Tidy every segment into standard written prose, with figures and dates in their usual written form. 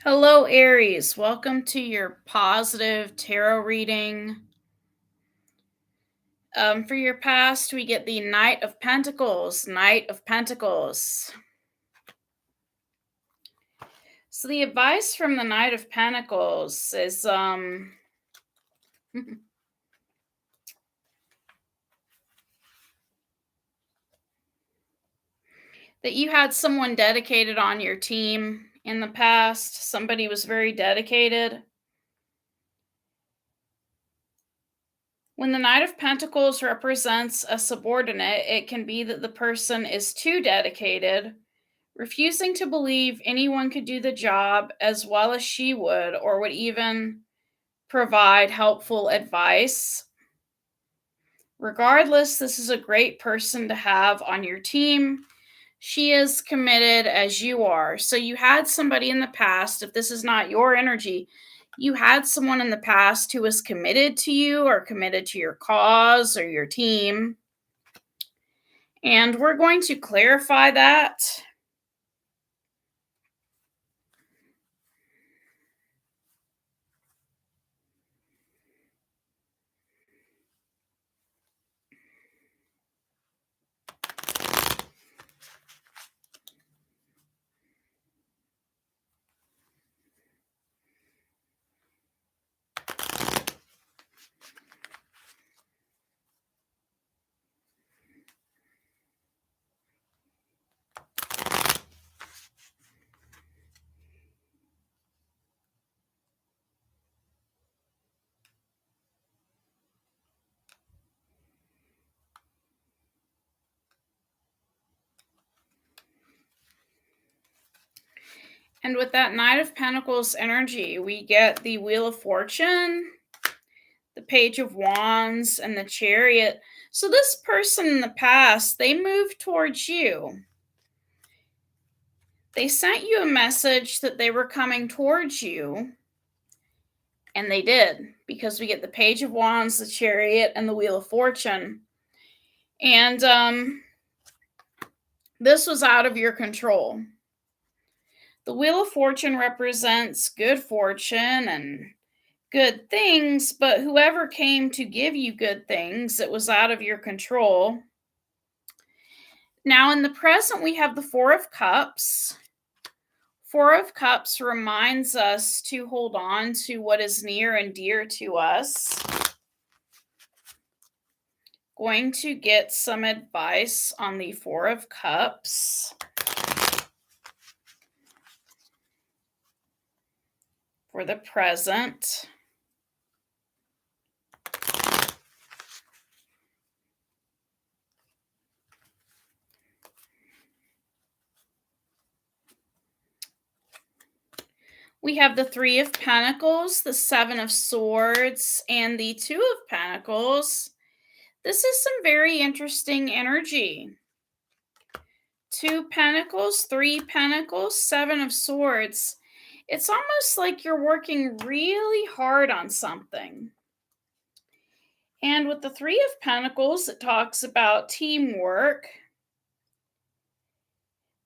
Hello, Aries. Welcome to your positive tarot reading. For your past, we get the Knight of Pentacles. Knight of Pentacles. So the advice from the Knight of Pentacles is that you had someone dedicated on your team in the past. Somebody was very dedicated. When the Knight of Pentacles represents a subordinate, it can be that the person is too dedicated, refusing to believe anyone could do the job as well as she would, or would even provide helpful advice. Regardless, this is a great person to have on your team. She is committed as you are. So you had somebody in the past, if this is not your energy, you had someone in the past who was committed to you or committed to your cause or your team. And we're going to clarify that. And with that Knight of Pentacles energy, we get the Wheel of Fortune, the Page of Wands, and the Chariot. So this person in the past, they moved towards you. They sent you a message that they were coming towards you, and they did, because we get the Page of Wands, the Chariot, and the Wheel of Fortune. And this was out of your control. The Wheel of Fortune represents good fortune and good things, but whoever came to give you good things, it was out of your control. Now, in the present, we have the Four of Cups. Four of Cups reminds us to hold on to what is near and dear to us. Going to get some advice on the Four of Cups for the present. We have the Three of Pentacles, the Seven of Swords, and the Two of Pentacles. This is some very interesting energy. Two Pentacles, Three Pentacles, Seven of Swords. It's almost like you're working really hard on something. And with the Three of Pentacles, it talks about teamwork.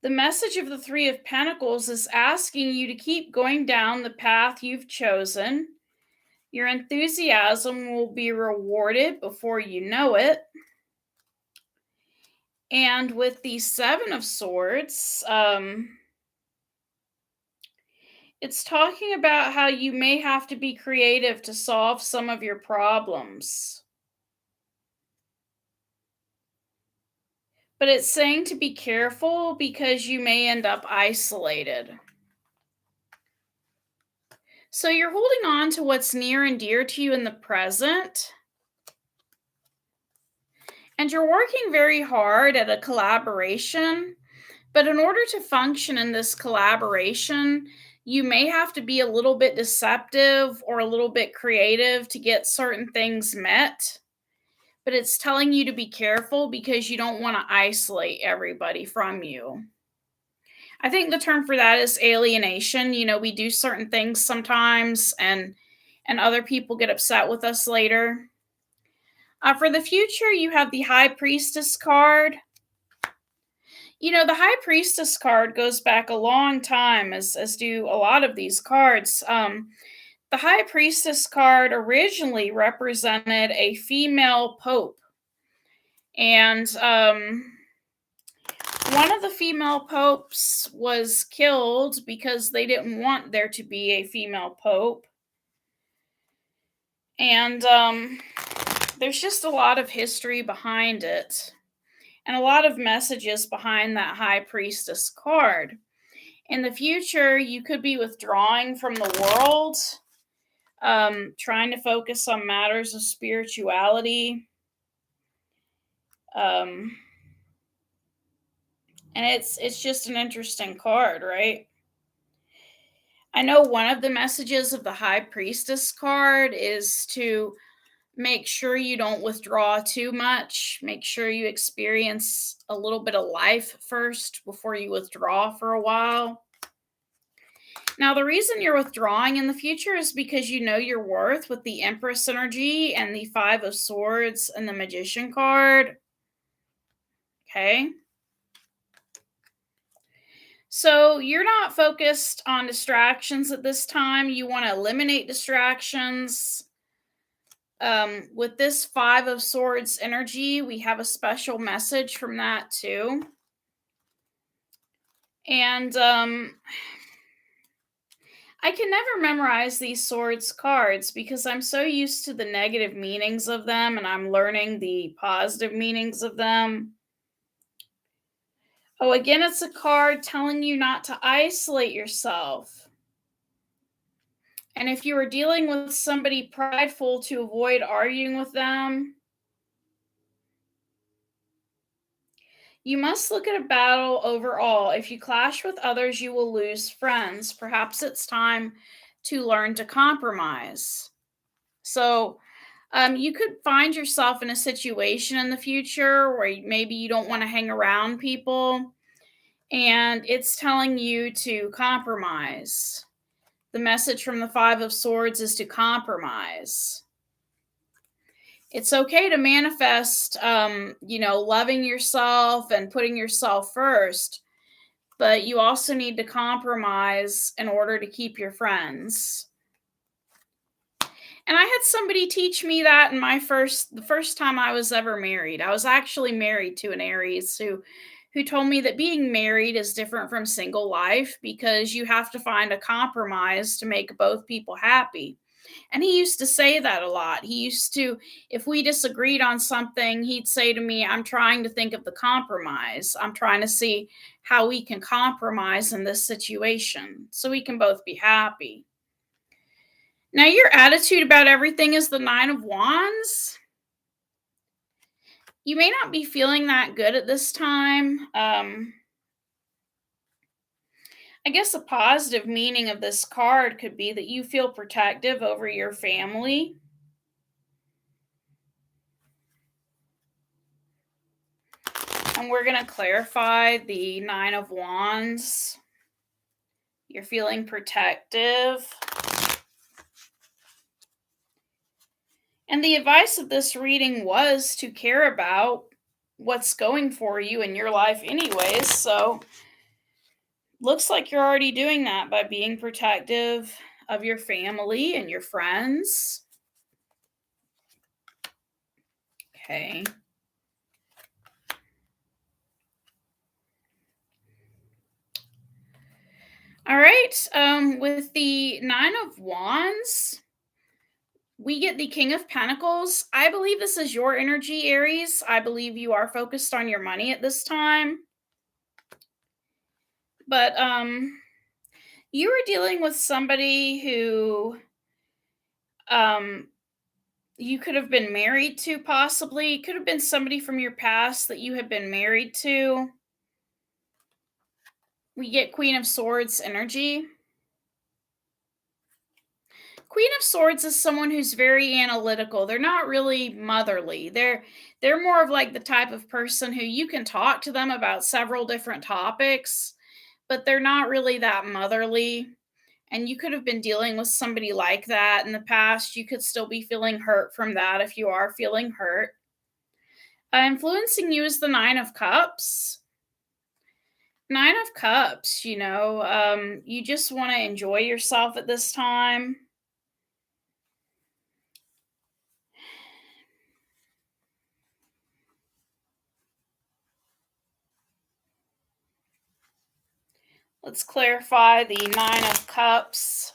The message of the Three of Pentacles is asking you to keep going down the path you've chosen. Your enthusiasm will be rewarded before you know it. And with the Seven of Swords, it's talking about how you may have to be creative to solve some of your problems. But it's saying to be careful because you may end up isolated. So you're holding on to what's near and dear to you in the present. And you're working very hard at a collaboration. But in order to function in this collaboration, you may have to be a little bit deceptive or a little bit creative to get certain things met. But it's telling you to be careful because you don't want to isolate everybody from you. I think the term for that is alienation. You know, we do certain things sometimes and other people get upset with us later. For the future, you have the High Priestess card. The High Priestess card goes back a long time, as do a lot of these cards. The High Priestess card originally represented a female pope, and one of the female popes was killed because they didn't want there to be a female pope. And there's just a lot of history behind it, and a lot of messages behind that High Priestess card. In the future, you could be withdrawing from the world, trying to focus on matters of spirituality. Um, and it's just an interesting card, right? I know one of the messages of the High Priestess card is to make sure you don't withdraw too much. Make sure you experience a little bit of life first before you withdraw for a while. Now, the reason you're withdrawing in the future is because you know your worth with the Empress energy and the Five of Swords and the Magician card. Okay. So you're not focused on distractions at this time. You want to eliminate distractions. With this Five of Swords energy, we have a special message from that too. And I can never memorize these swords cards because I'm so used to the negative meanings of them and I'm learning the positive meanings of them. Oh, again, it's a card telling you not to isolate yourself. And if you are dealing with somebody prideful, to avoid arguing with them. You must look at a battle overall. If you clash with others, you will lose friends. Perhaps it's time to learn to compromise. So, you could find yourself in a situation in the future where maybe you don't want to hang around people, and it's telling you to compromise. The message from the Five of Swords is to compromise. It's okay to manifest, loving yourself and putting yourself first, but you also need to compromise in order to keep your friends. And I had somebody teach me that in the first time I was ever married. I was actually married to an Aries who told me that being married is different from single life because you have to find a compromise to make both people happy. And he used to say that a lot. He used to, if we disagreed on something, he'd say to me, I'm trying to think of the compromise. I'm trying to see how we can compromise in this situation so we can both be happy. Now, your attitude about everything is the Nine of Wands. You may not be feeling that good at this time. I guess a positive meaning of this card could be that you feel protective over your family. And we're going to clarify the Nine of Wands. You're feeling protective. And the advice of this reading was to care about what's going for you in your life, anyways. So, looks like you're already doing that by being protective of your family and your friends. Okay. All right. With the Nine of Wands, we get the King of Pentacles. I believe this is your energy, Aries. I believe you are focused on your money at this time. But you were dealing with somebody who you could have been married to, possibly. It could have been somebody from your past that you have been married to. We get Queen of Swords energy. Queen of Swords is someone who's very analytical. They're not really motherly. They're more of like the type of person who you can talk to them about several different topics, but they're not really that motherly. And you could have been dealing with somebody like that in the past. You could still be feeling hurt from that if you are feeling hurt. Influencing you is the Nine of Cups. Nine of Cups, you just want to enjoy yourself at this time. Let's clarify the Nine of Cups.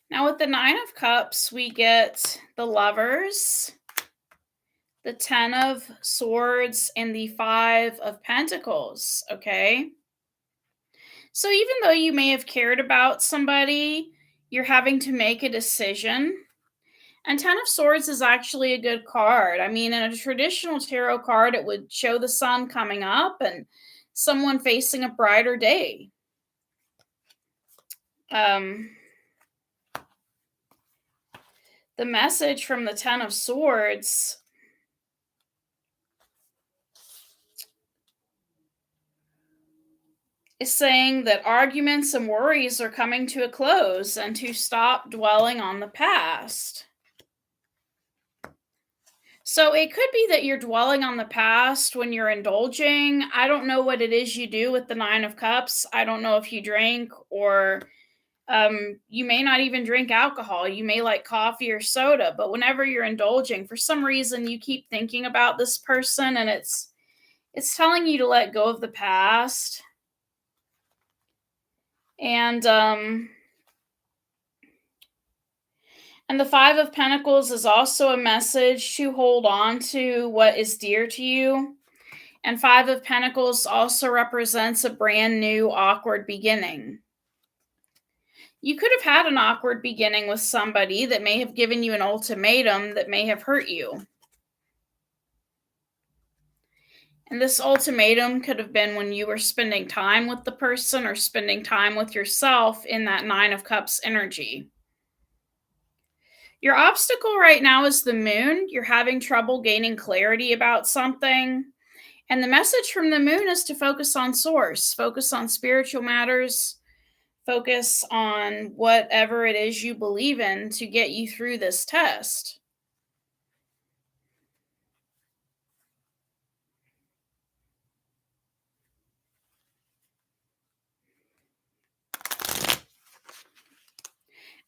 Now, with the Nine of Cups, we get the Lovers, the Ten of Swords, and the Five of Pentacles. Okay. So, even though you may have cared about somebody, you're having to make a decision. And Ten of Swords is actually a good card. I mean, in a traditional tarot card, it would show the sun coming up and someone facing a brighter day. Um, the message from the Ten of Swords is saying that arguments and worries are coming to a close and to stop dwelling on the past. So it could be that you're dwelling on the past when you're indulging. I don't know what it is you do with the Nine of Cups. I don't know if you drink or you may not even drink alcohol. You may like coffee or soda, but whenever you're indulging, for some reason you keep thinking about this person and it's telling you to let go of the past. And the Five of Pentacles is also a message to hold on to what is dear to you. And Five of Pentacles also represents a brand new awkward beginning. You could have had an awkward beginning with somebody that may have given you an ultimatum that may have hurt you. And this ultimatum could have been when you were spending time with the person or spending time with yourself in that Nine of Cups energy. Your obstacle right now is the moon. You're having trouble gaining clarity about something. And the message from the moon is to focus on source, focus on spiritual matters, focus on whatever it is you believe in to get you through this test.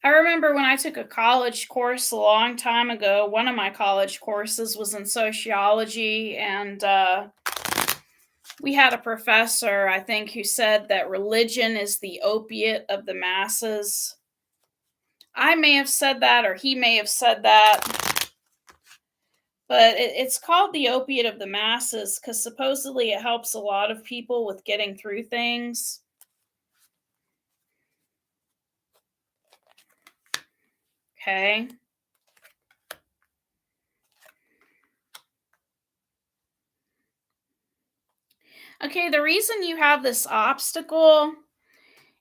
I remember when I took a college course a long time ago, one of my college courses was in sociology, and we had a professor, I think, who said that religion is the opiate of the masses. I may have said that, or he may have said that, but it's called the opiate of the masses because supposedly it helps a lot of people with getting through things. Okay. Okay, the reason you have this obstacle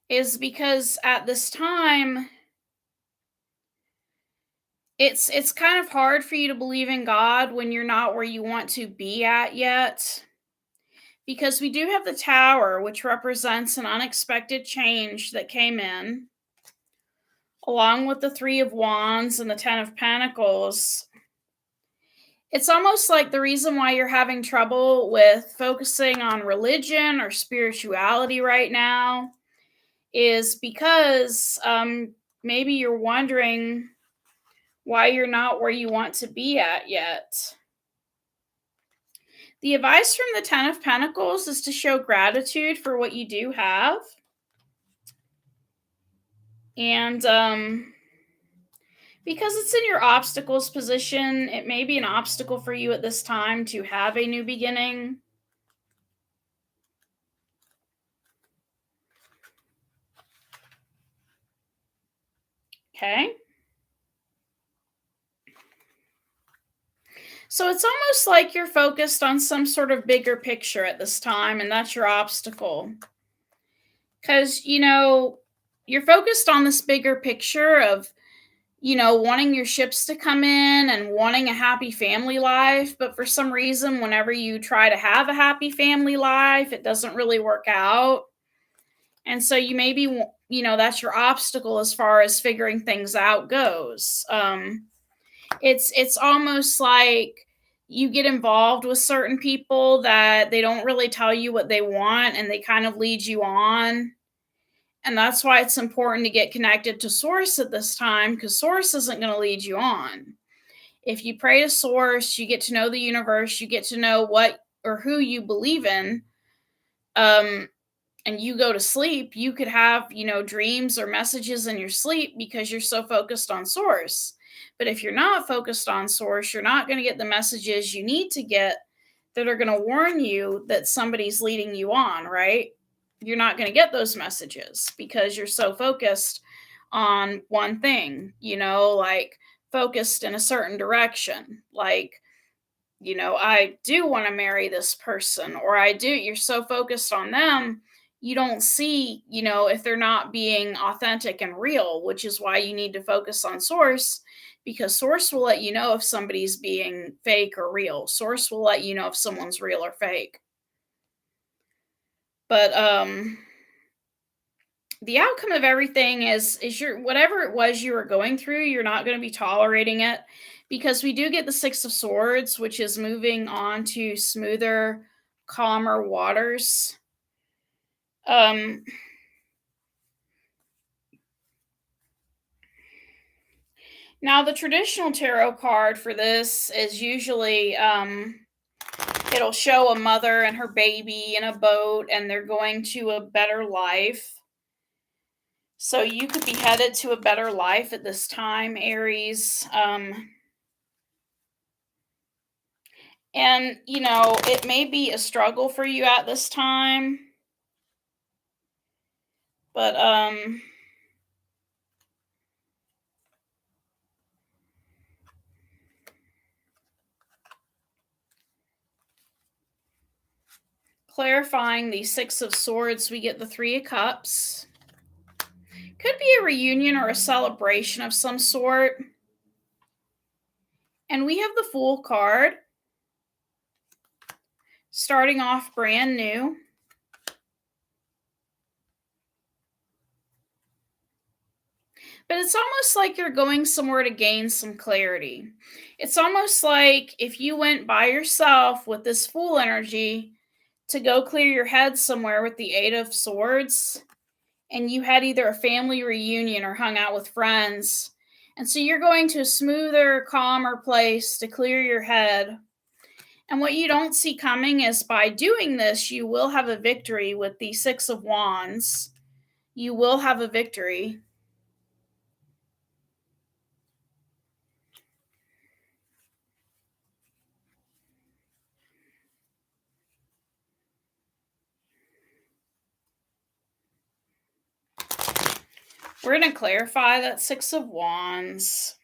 is because at this time it's kind of hard for you to believe in God when you're not where you want to be at yet. Because we do have the Tower, which represents an unexpected change that came in, along with the Three of Wands and the Ten of Pentacles. It's almost like the reason why you're having trouble with focusing on religion or spirituality right now is because maybe you're wondering why you're not where you want to be at yet. The advice from the Ten of Pentacles is to show gratitude for what you do have. And because it's in your obstacles position, it may be an obstacle for you at this time to have a new beginning. Okay. So it's almost like you're focused on some sort of bigger picture at this time, and that's your obstacle. Because, you're focused on this bigger picture of wanting your ships to come in and wanting a happy family life, but for some reason, whenever you try to have a happy family life, it doesn't really work out. And so you maybe, that's your obstacle as far as figuring things out goes. It's almost like you get involved with certain people that they don't really tell you what they want and they kind of lead you on. And that's why it's important to get connected to source at this time, because source isn't going to lead you on. If you pray to source, you get to know the universe, you get to know what or who you believe in. Um, and you go to sleep, you could have, dreams or messages in your sleep because you're so focused on source. But if you're not focused on source, you're not going to get the messages you need to get that are going to warn you that somebody's leading you on, right? You're not going to get those messages because you're so focused on one thing, like focused in a certain direction. Like, I do want to marry this person, or you're so focused on them, you don't see, if they're not being authentic and real, which is why you need to focus on source, because source will let you know if somebody's being fake or real. Source will let you know if someone's real or fake. But the outcome of everything is your whatever it was you were going through, you're not going to be tolerating it, because we do get the 6 of swords, which is moving on to smoother, calmer waters. Um Now the traditional tarot card for this is usually it'll show a mother and her baby in a boat and they're going to a better life. So you could be headed to a better life at this time, Aries. And, it may be a struggle for you at this time, but clarifying the 6 of swords, we get the 3 of cups. Could be a reunion or a celebration of some sort. And we have the Fool card, starting off brand new. But it's almost like you're going somewhere to gain some clarity. It's almost like if you went by yourself with this Fool energy to go clear your head somewhere with the 8 of swords, and you had either a family reunion or hung out with friends. And so you're going to a smoother, calmer place to clear your head. And what you don't see coming is by doing this, you will have a victory with the 6 of wands. You will have a victory. We're going to clarify that 6 of wands.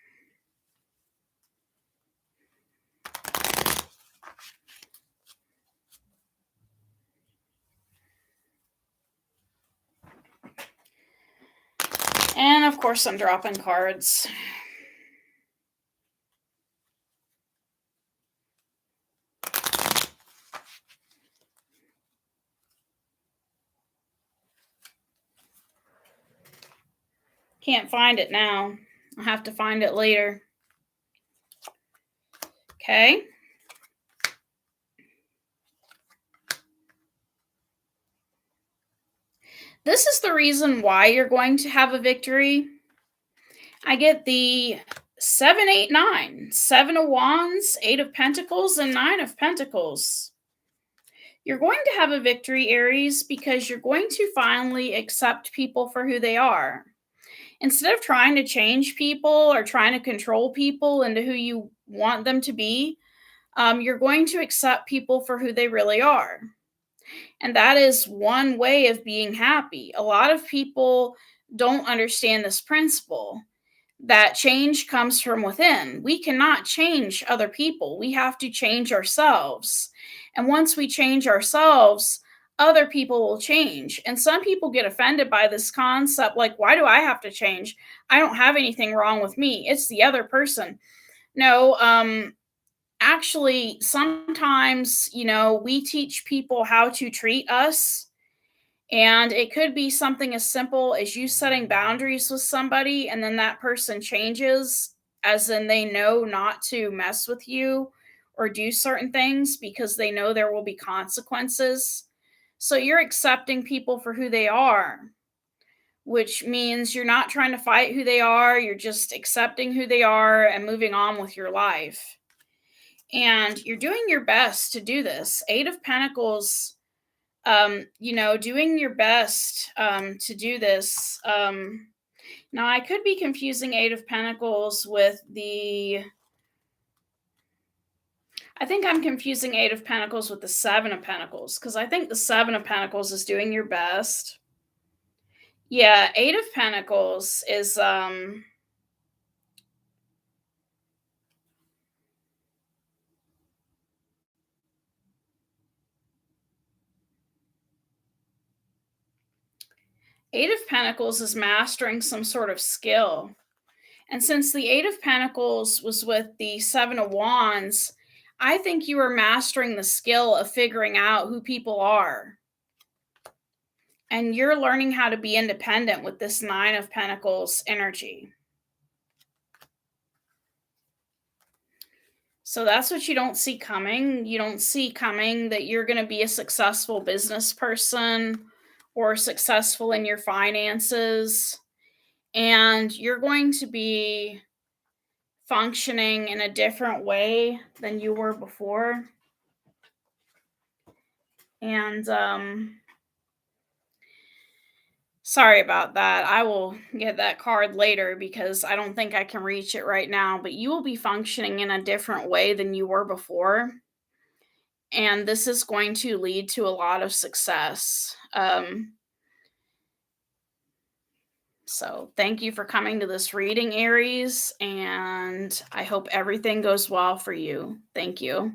And of course, I'm dropping cards. Can't find it now. I'll have to find it later. Okay. This is the reason why you're going to have a victory. I get the 7, 8, 9. 7 of wands, 8 of pentacles, and 9 of pentacles. You're going to have a victory, Aries, because you're going to finally accept people for who they are. Instead of trying to change people or trying to control people into who you want them to be, you're going to accept people for who they really are. And that is one way of being happy. A lot of people don't understand this principle, that change comes from within. We cannot change other people. We have to change ourselves. And once we change ourselves, other people will change. And some people get offended by this concept like, why do I have to change? I don't have anything wrong with me. It's the other person. No, actually, sometimes, we teach people how to treat us. And it could be something as simple as you setting boundaries with somebody, and then that person changes, as in they know not to mess with you or do certain things because they know there will be consequences. So you're accepting people for who they are, which means you're not trying to fight who they are. You're just accepting who they are and moving on with your life. And you're doing your best to do this. Eight of Pentacles, doing your best to do this. Now, I could be confusing Eight of Pentacles with I think I'm confusing Eight of Pentacles with the Seven of Pentacles because I think the Seven of Pentacles is doing your best. Yeah, Eight of Pentacles is Eight of Pentacles is mastering some sort of skill. And since the Eight of Pentacles was with the Seven of Wands, I think you are mastering the skill of figuring out who people are. And you're learning how to be independent with this Nine of Pentacles energy. So that's what you don't see coming. You don't see coming that you're going to be a successful business person or successful in your finances. And you're going to be functioning in a different way than you were before. And sorry about that. I will get that card later because I don't think I can reach it right now, but you will be functioning in a different way than you were before. And this is going to lead to a lot of success. So, thank you for coming to this reading, Aries, and I hope everything goes well for you. Thank you.